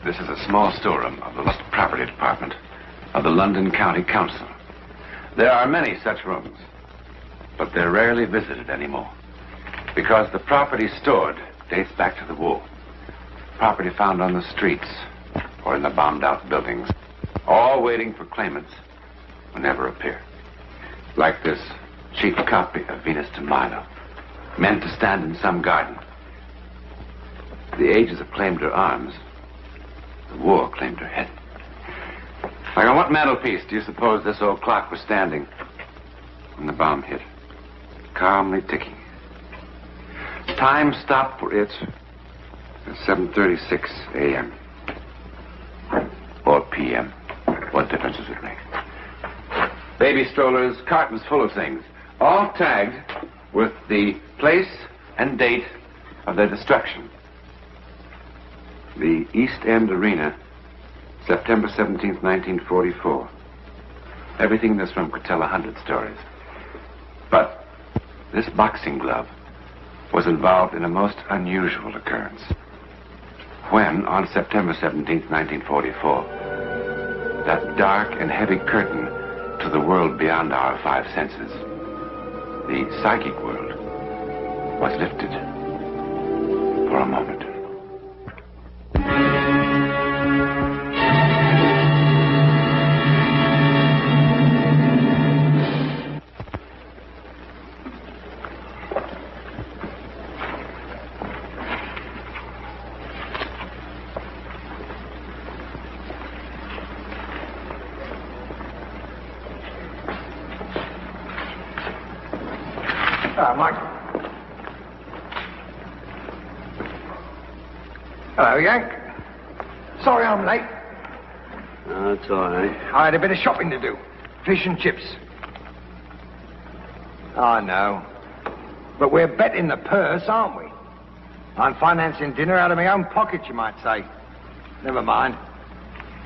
This is a small storeroom of the Lost Property Department of the London County Council. There are many such rooms, but they're rarely visited anymore because the property stored dates back to the war. Property found on the streets or in the bombed-out buildings, all waiting for claimants who never appear. Like this cheap copy of Venus de Milo, meant to stand in some garden. The ages have claimed her arms. The war claimed her head. Like on what mantelpiece do you suppose this old clock was standing when the bomb hit? Calmly ticking. Time stopped for it at 7:36 a.m. or p.m. What difference does it make? Baby strollers, cartons full of things, all tagged with the place and date of their destruction. The East End Arena, September 17th, 1944. Everything in this room could tell 100 stories. But this boxing glove was involved in a most unusual occurrence. When, on September 17th, 1944, that dark and heavy curtain to the world beyond our five senses, the psychic world, was lifted for a moment. Hello, Yank. Sorry I'm late. No, it's all right. I had a bit of shopping to do. Fish and chips. I know. But we're betting the purse, aren't we? I'm financing dinner out of my own pocket, you might say. Never mind.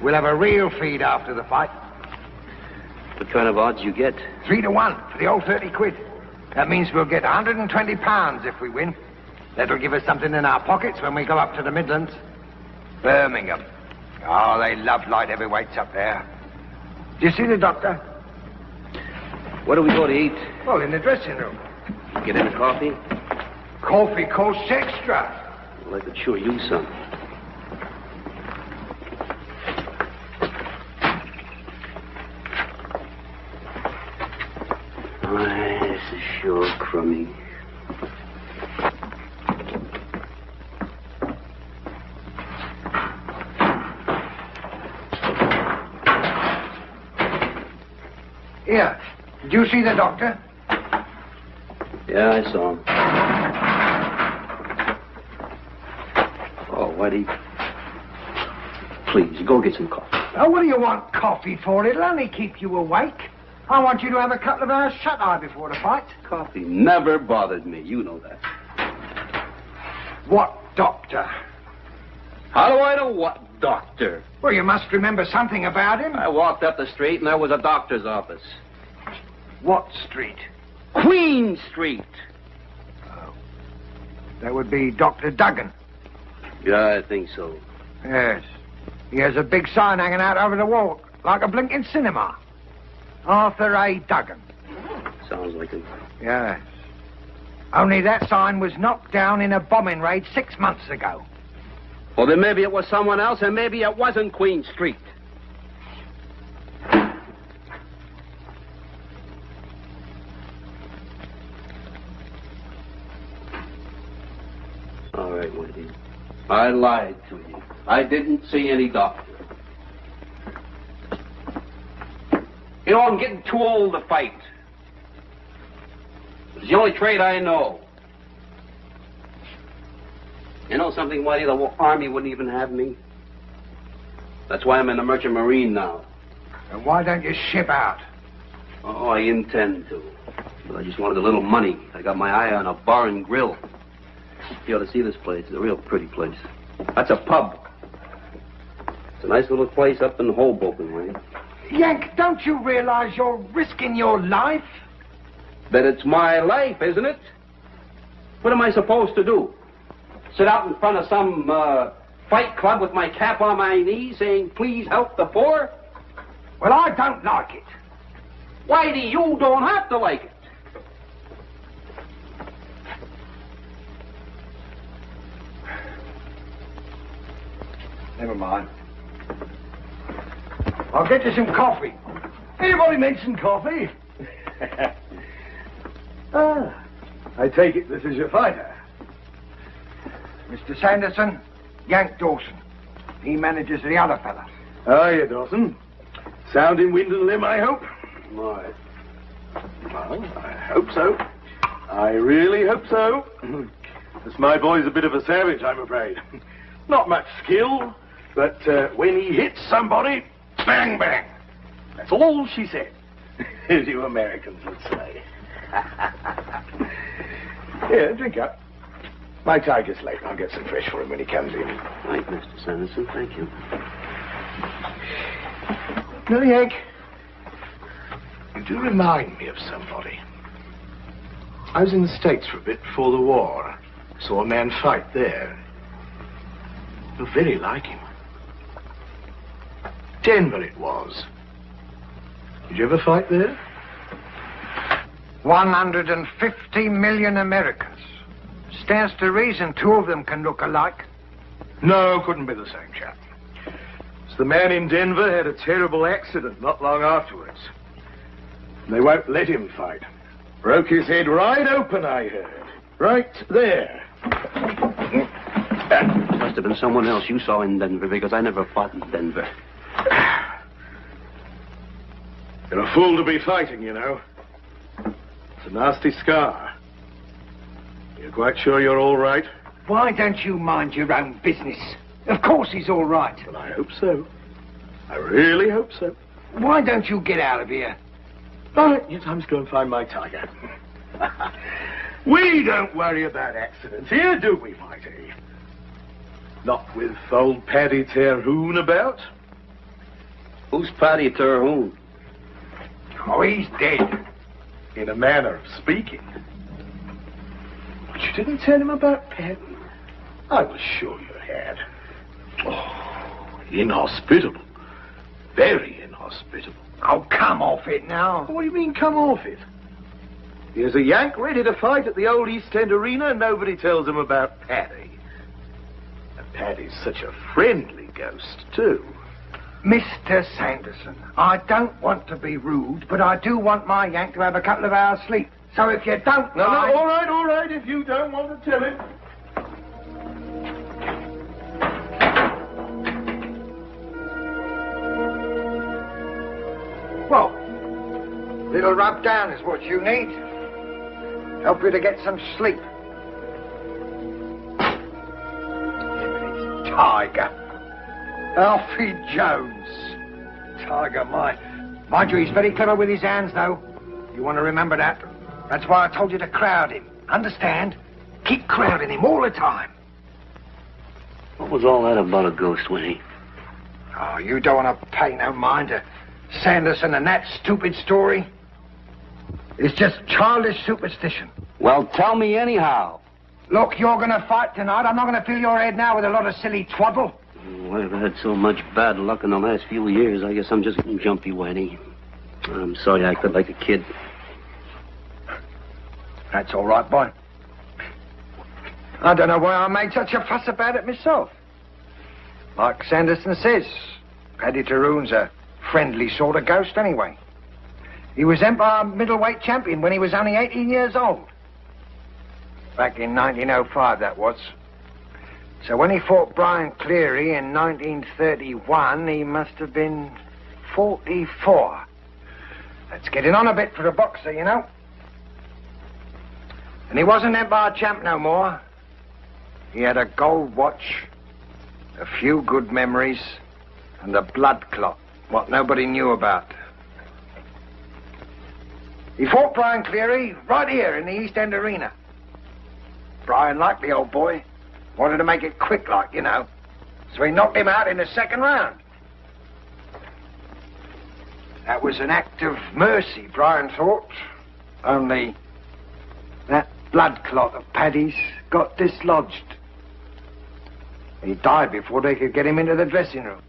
We'll have a real feed after the fight. What kind of odds you get? 3 to 1 for the old 30 quid. That means we'll get £120 if we win. That'll give us something in our pockets when we go up to the Midlands. Birmingham. Oh, they love light heavyweights up there. Do you see the doctor? Where do we go to eat? Well, in the dressing room. Get in a coffee? Coffee costs extra. Well, I could sure use some. Oh, this is sure crummy. Here, did you see the doctor? Yeah, I saw him. Oh, Whitey. Please, go get some coffee. Oh, what do you want coffee for? It'll only keep you awake. I want you to have a couple of hours shut-eye before the fight. Coffee never bothered me. You know that. What doctor? How do I know what doctor? Well, you must remember something about him. I walked up the street and there was a doctor's office. What street? Queen Street. Oh. That would be Dr. Duggan. Yeah, I think so. Yes. He has a big sign hanging out over the wall, like a blinking cinema. Arthur A. Duggan. Sounds like him. Yes. Only that sign was knocked down in a bombing raid 6 months ago. Well, then maybe it was someone else, and maybe it wasn't Queen Street. All right, Wendy. I lied to you. I didn't see any doctor. You know, I'm getting too old to fight. It's the only trade I know. You know something, Whitey? The Army wouldn't even have me. That's why I'm in the Merchant Marine now. And why don't you ship out? Oh, I intend to. But I just wanted a little money. I got my eye on a bar and grill. You ought to see this place. It's a real pretty place. That's a pub. It's a nice little place up in Hoboken, Wayne. Yank, don't you realize you're risking your life? That it's my life, isn't it? What am I supposed to do? Sit out in front of some fight club with my cap on my knee saying, please help the poor? Well, I don't like it. Whitey, you don't have to like it. Never mind. I'll get you some coffee. Anybody mention coffee? Ah, I take it this is your fighter. Mr. Sanderson, Yank Dawson. He manages the other fella. How are you, Dawson? Sound in wind and limb, I hope? Why? Well, I hope so. I really hope so. This my boy's a bit of a savage, I'm afraid. Not much skill, but when he hits somebody, bang, bang. That's all she said, as you Americans would say. Here, drink up. My tiger's late. I'll get some fresh for him when he comes in. Right, Mr. Sanderson, thank you. No, Yank. You do remind me of somebody. I was in the States for a bit before the war. Saw a man fight there. You're very like him. Denver it was. Did you ever fight there? 150 million Americans. Stands to reason 2 of them can look alike. No, couldn't be the same chap. The man in Denver had a terrible accident not long afterwards. They won't let him fight. Broke his head right open, I heard. Right there. Must have been someone else you saw in Denver, because I never fought in Denver. You're a fool to be fighting, you know. It's a nasty scar. You're quite sure you're all right? Why don't you mind your own business? Of course he's all right. Well, I hope so. I really hope so. Why don't you get out of here? All right, yes, I'm just going to find my tiger. We don't worry about accidents here, do we, Whitey? Not with old Paddy Terhune about. Who's Paddy Terhune? Oh, he's dead. In a manner of speaking. But you didn't tell him about Paddy? I was sure you had. Oh, inhospitable. Very inhospitable. Oh, come off it now. What do you mean, come off it? Here's a Yank ready to fight at the old East End Arena, and nobody tells him about Paddy. And Paddy's such a friendly ghost, too. Mr. Sanderson, I don't want to be rude, but I do want my Yank to have a couple of hours' sleep. So if you don't No, mind... all right, if you don't want to tell him. Well, little rub down is what you need. Help you to get some sleep. Tiger. Alfie Jones. Tiger, mind you, he's very clever with his hands, though. You want to remember that. That's why I told you to crowd him. Understand? Keep crowding him all the time. What was all that about a ghost, Winnie? Oh, you don't want to pay no mind to Sanderson and that stupid story. It's just childish superstition. Well, tell me anyhow. Look, you're going to fight tonight. I'm not going to fill your head now with a lot of silly twaddle. Oh, I've had so much bad luck in the last few years. I guess I'm just getting jumpy, Whitey. I'm sorry I acted like a kid. That's all right, boy. I don't know why I made such a fuss about it myself. Like Sanderson says, Paddy Terhune's a friendly sort of ghost anyway. He was Empire middleweight champion when he was only 18 years old. Back in 1905, that was. So when he fought Brian Cleary in 1931, he must have been 44. That's getting on a bit for a boxer, you know. And he wasn't Empire champ no more. He had a gold watch, a few good memories, and a blood clot, what nobody knew about. He fought Brian Cleary right here in the East End Arena. Brian liked the old boy. Wanted to make it quick like, you know. So he knocked him out in the second round. That was an act of mercy, Brian thought. Only that blood clot of Paddy's got dislodged. He died before they could get him into the dressing room.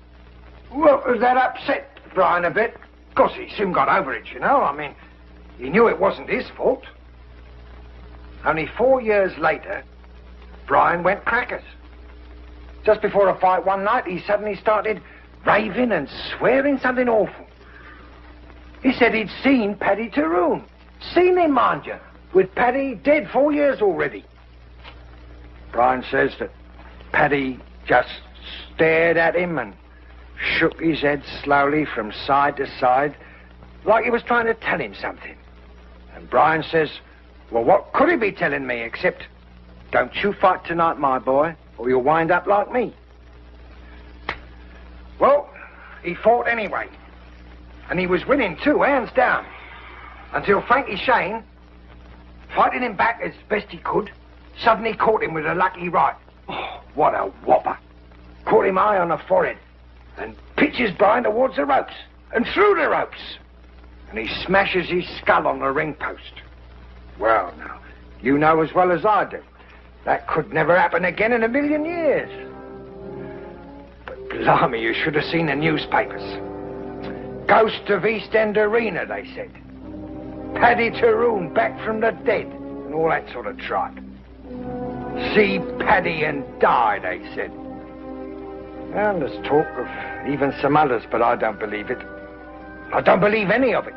Well, that upset Brian a bit. Of course, he soon got over it, you know. I mean, he knew it wasn't his fault. Only 4 years later, Brian went crackers. Just before a fight one night, he suddenly started raving and swearing something awful. He said he'd seen Paddy Tyrone. Seen him, mind you, with Paddy dead 4 years already. Brian says that Paddy just stared at him and shook his head slowly from side to side, like he was trying to tell him something. And Brian says, well, what could he be telling me except, don't you fight tonight, my boy, or you'll wind up like me. Well, he fought anyway. And he was winning too, hands down. Until Frankie Shane, fighting him back as best he could, suddenly caught him with a lucky right. Oh, what a whopper. Caught him high on the forehead and pitches Brian towards the ropes and through the ropes. And he smashes his skull on the ring post. Well, now, you know as well as I do, that could never happen again in a million years. But blimey, you should have seen the newspapers. Ghost of East End Arena, they said. Paddy Tyrone back from the dead, and all that sort of tripe. See Paddy and die, they said. And there's talk of even some others, but I don't believe it. I don't believe any of it.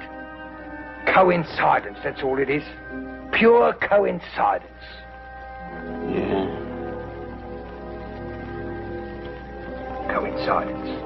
Coincidence, that's all it is. Pure coincidence. Yeah. Coincidence.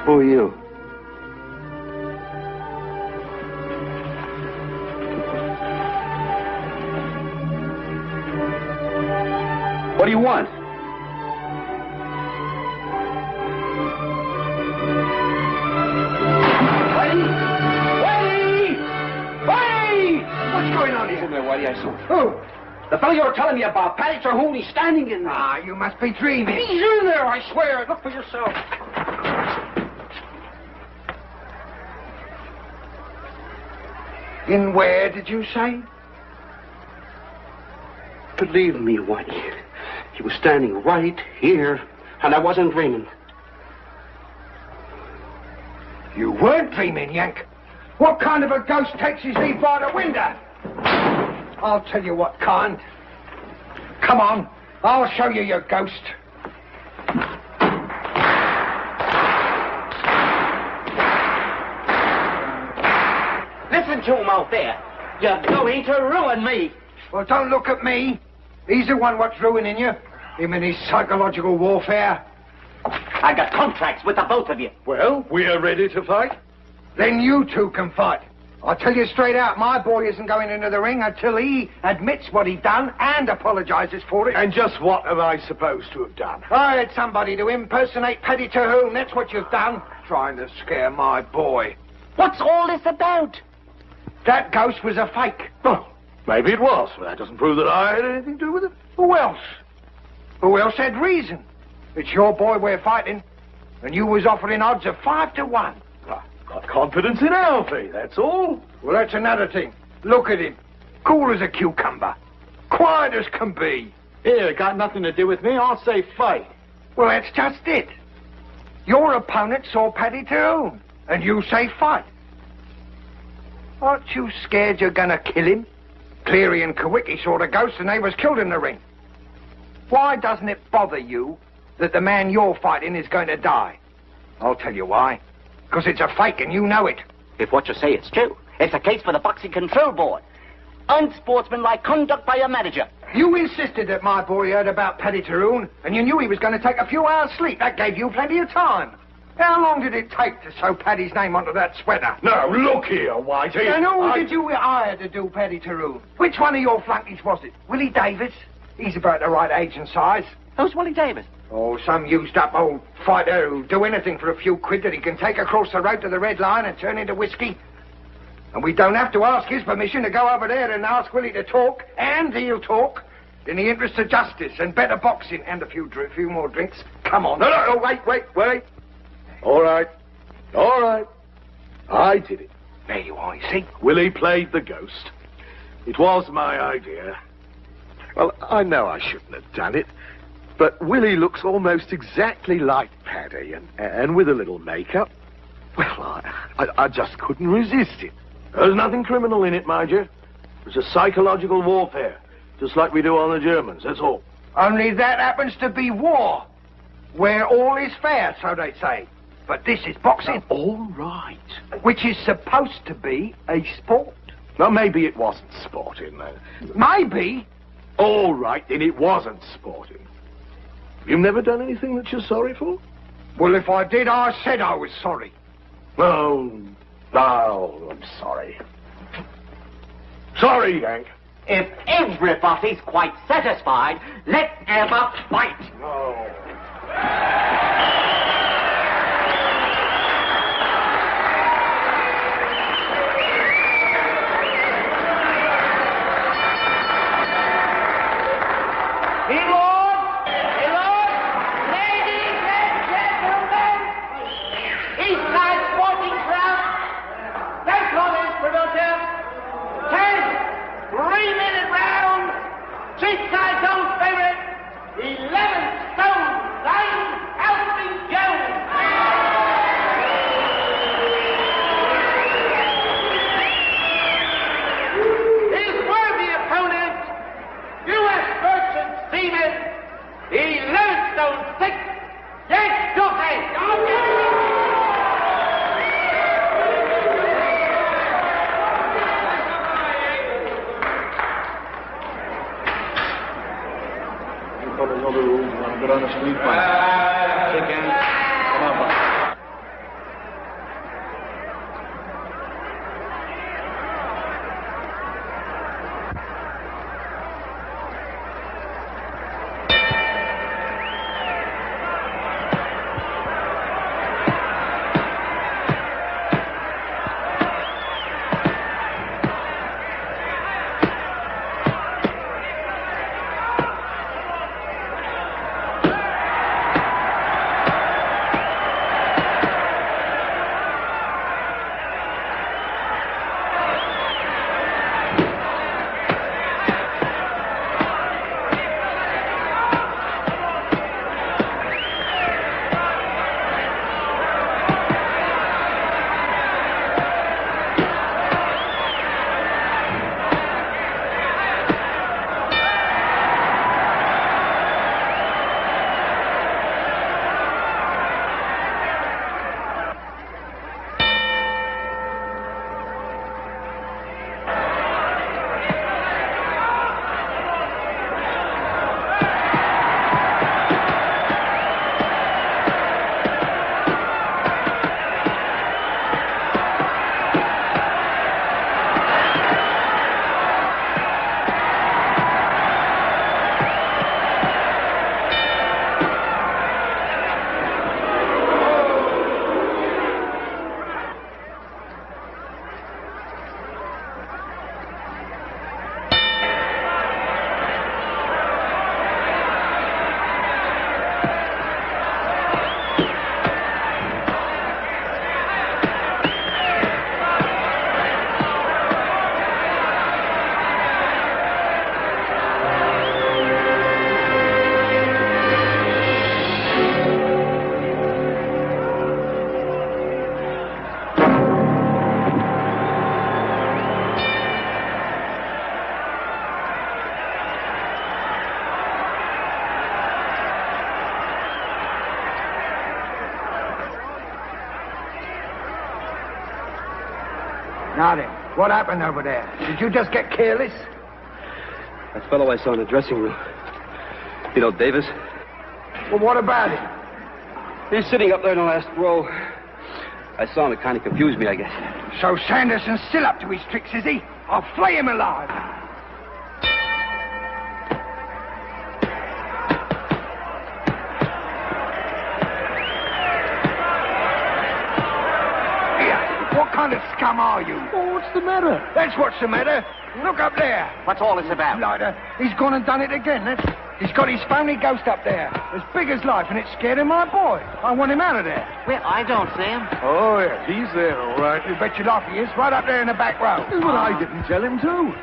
Who are you? What do you want? What's going on here? There, Whitey, I saw. Who? The fellow you were telling me about, Paddy Tyrone, he's standing in there. Ah, you must be dreaming. He's in there, I swear. Look for yourself. In where, did you say? Believe me, Whitey. He was standing right here, and I wasn't dreaming. You weren't dreaming, Yank. What kind of a ghost takes his leave by the window? I'll tell you what kind. Come on, I'll show you your ghost. Listen to him out there. You're going to ruin me. Well, don't look at me. He's the one what's ruining you. Him and his psychological warfare. I got contracts with the both of you. Well, we are ready to fight. Then you two can fight. I'll tell you straight out, my boy isn't going into the ring until he admits what he done and apologizes for it. And just what am I supposed to have done? I had somebody to impersonate Paddy Tyrone. That's what you've done. Trying to scare my boy. What's all this about? That ghost was a fake. Oh, maybe it was. But that doesn't prove that I had anything to do with it. Who else? Who else had reason? It's your boy we're fighting, and you was offering odds of 5 to 1. I've got confidence in Alfie, that's all. Well, that's another thing. Look at him. Cool as a cucumber. Quiet as can be. Here, got nothing to do with me. I'll say fight. Well, that's just it. Your opponent saw Paddy Tyrone, and you say fight. Aren't you scared you're going to kill him? Cleary and Kawicki saw the ghost and they was killed in the ring. Why doesn't it bother you that the man you're fighting is going to die? I'll tell you why. Because it's a fake and you know it. If what you say is true, it's a case for the Boxing Control Board. Unsportsmanlike conduct by your manager. You insisted that my boy heard about Paddy Tyrone, and you knew he was going to take a few hours' sleep. That gave you plenty of time. How long did it take to sew Paddy's name onto that sweater? Now, look here, Whitey. And who did you hire to do Paddy Tyrone? Which one of your flunkies was it? Willie Davis? He's about the right age and size. Who's Willie Davis? Oh, some used-up old fighter who'll do anything for a few quid that he can take across the road to the Red Lion and turn into whiskey. And we don't have to ask his permission to go over there and ask Willie to talk, and he'll talk, in the interest of justice and better boxing and a few more drinks. Come on. No, wait. All right. I did it. There you are, you see. Willie played the ghost. It was my idea. Well, I know I shouldn't have done it, but Willie looks almost exactly like Paddy, and with a little makeup. Well, I just couldn't resist it. There's nothing criminal in it, mind you. It's a psychological warfare, just like we do on the Germans, that's all. Only that happens to be war, where all is fair, so they say. But this is boxing. All right. Which is supposed to be a sport. Well, maybe it wasn't sporting, then. Maybe. All right, then it wasn't sporting. You've never done anything that you're sorry for? Well, if I did, I said I was sorry. Oh, I'm sorry. Sorry, Yank. If everybody's quite satisfied, let's have a fight. Oh. Ladies and gentlemen, Eastside Sporting Club, St. Lawrence promoter, 3-minute round, Cheapside Zone favorite, 11 stone, 9, Alfred Jones. His worthy opponent, U.S. Merchant Seaman, 11 stone 6, Yank Dawson. Another rule, get on the street fight. Shake hands. Come on, buddy. Now then, what happened over there? Did you just get careless? That fellow I saw in the dressing room. You know, Davis? Well, what about him? He's sitting up there in the last row. I saw him. It kind of confused me, I guess. So Sanderson's still up to his tricks, is he? I'll flay him alive. kind of scum are you? Oh, what's the matter? That's what's the matter. Look up there. What's all this about? Lighter, he's gone and done it again. He's got his phony ghost up there, as big as life, and it's scaring my boy. I want him out of there. Well, I don't see him. Oh, yes, he's there, all right. You bet your life he is, right up there in the back row. But I didn't tell him to.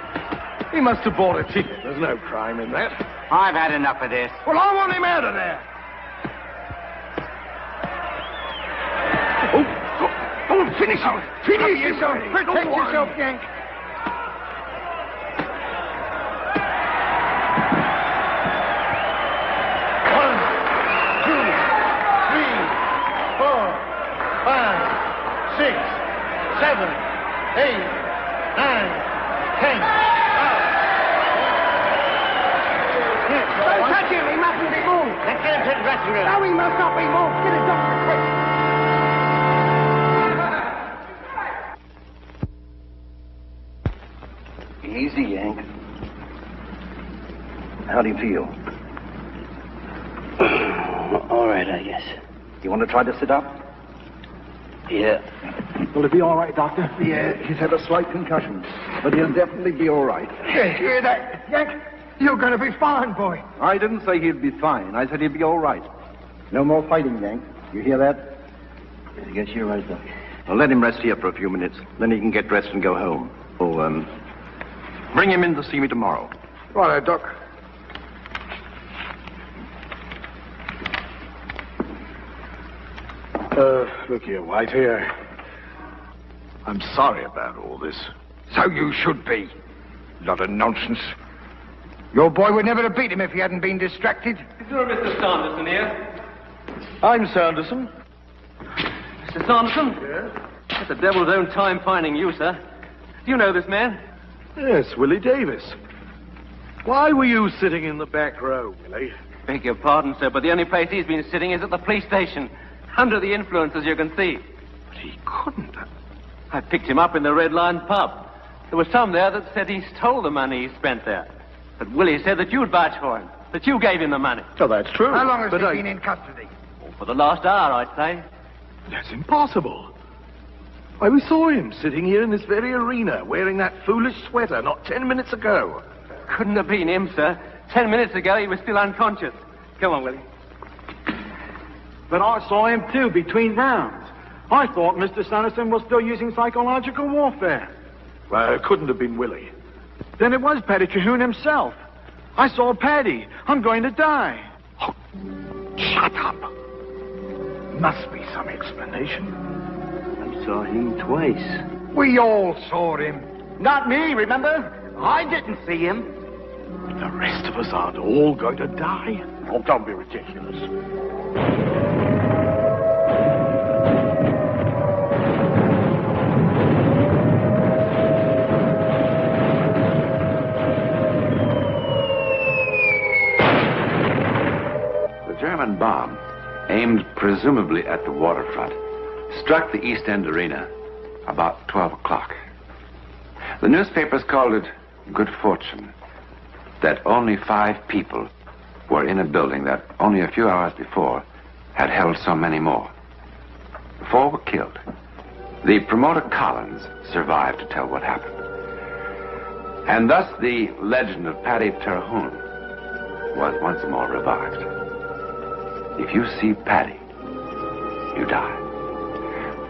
He must have bought a ticket. There's no crime in that. I've had enough of this. Well, I want him out of there. Oh, finish him. Finish yourself. Protect yourself, Yank. 6, 7, 8, 9, 10. Don't touch him. He mustn't be moved. Let's get him to the dressing room. No, he must not be moved. Get a doctor quick. Easy, Yank. How do you feel? All right, I guess. You want to try to sit up? Yeah. Will it be all right, Doctor? Yeah, he's had a slight concussion, but he'll definitely be all right. Yeah, hear that, Yank? You're going to be fine, boy. I didn't say he'd be fine. I said he'd be all right. No more fighting, Yank. You hear that? I guess you're right, Doc. Well, let him rest here for a few minutes. Then he can get dressed and go home. Oh, bring him in to see me tomorrow. Righto, Doc. Look here, White here. I'm sorry about all this. So you should be. Lot of nonsense. Your boy would never have beat him if he hadn't been distracted. Is there a Mr. Sanderson here? I'm Sanderson. Mr. Sanderson? Yes? It's the devil's own time finding you, sir. Do you know this man? Yes, Willie Davis. Why were you sitting in the back row, Willie? Beg your pardon, sir, but the only place he's been sitting is at the police station. Under the influence, as you can see. But he couldn't. I picked him up in the Red Lion pub. There were some there that said he stole the money he spent there. But Willie said that you'd vouch for him, that you gave him the money. Oh, that's true. How long has he been in custody? Oh, for the last hour, I'd say. That's impossible. Why, we saw him sitting here in this very arena, wearing that foolish sweater not 10 minutes ago. Couldn't have been him, sir. 10 minutes ago, he was still unconscious. Come on, Willie. But I saw him, too, between rounds. I thought Mr. Sanderson was still using psychological warfare. Well, it couldn't have been Willie. Then it was Paddy Cahoon himself. I saw Paddy. I'm going to die. Oh, shut up. Must be some explanation. I saw him twice. We all saw him. Not me, remember? I didn't see him. The rest of us aren't all going to die. Oh, don't be ridiculous. The German bomb, aimed presumably at the waterfront, struck the East End Arena about 12 o'clock. The newspapers called it good fortune that only 5 people were in a building that only a few hours before had held so many more. 4 were killed. The promoter Collins survived to tell what happened. And thus the legend of Paddy Terhune was once more revived. If you see Paddy, you die.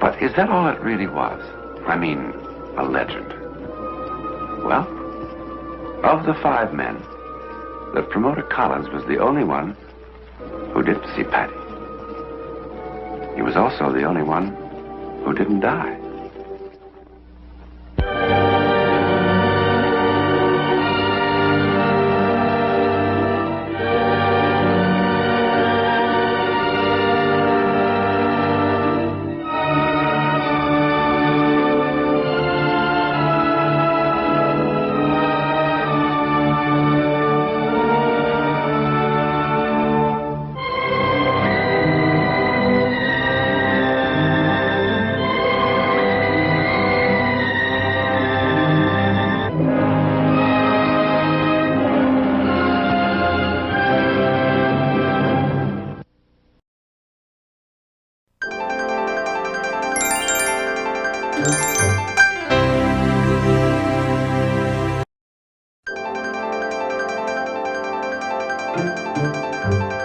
But is that all it really was? I mean, a legend. Well, of the 5 men, the promoter Collins was the only one who didn't see Paddy. He was also the only one who didn't die. Thank you.